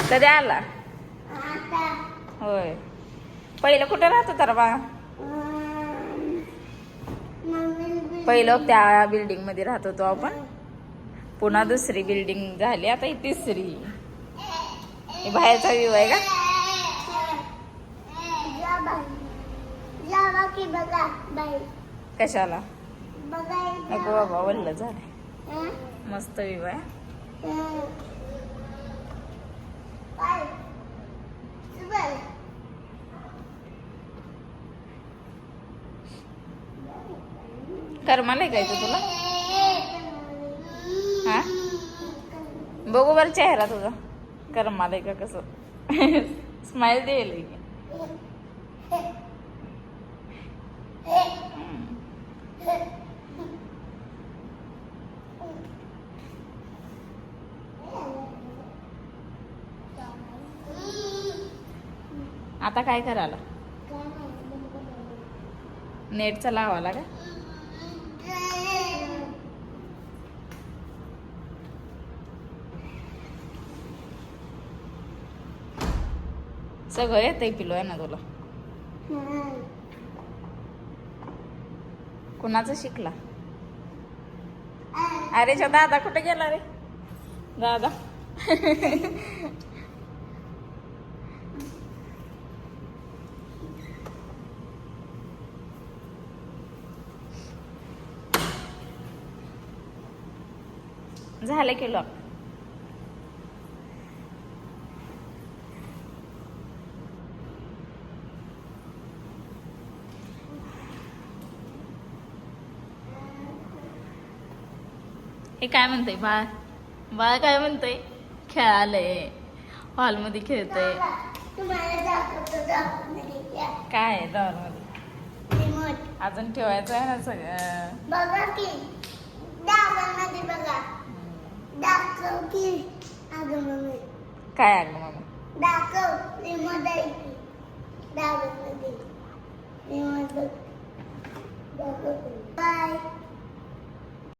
कधी आला? होय. पहिलं कुठे राहत होता रे बा? पहिलं त्या बिल्डिंग मध्ये राहत होतो आपण. पुन्हा दुसरी बिल्डिंग झाली, आता ही तिसरी. ही बाहेरचा व्ह्यू आहे का? कशाला? नको बाबा, वल्ल झालंय. मस्त व्ह्यू आहे. करमालय काय तुला? हा, बघू बरं चेहरा तुझा. करमालय का कसं? स्माइल देईल की. आता काय करायला? नेटचा लावाला का? सगळं येतंय पिलो आहे ना तुला. कुणाचं शिकला? अरे च्या दादा कुठे गेला रे? दादा झालं की लॉक. हे काय म्हणतंय बाळ? बाळ काय म्हणतंय? खेळालंय, हॉलमध्ये खेळतंय. काय आहे मध्ये? अजून ठेवायचं आहे ना सगळं. बघा की मध्ये बघा. दाखव की. अगं मम्मी काय? अगं मम्मी दाखव. रिमोट आहे की दाखव मध्ये. रिमोट बघ. बाय.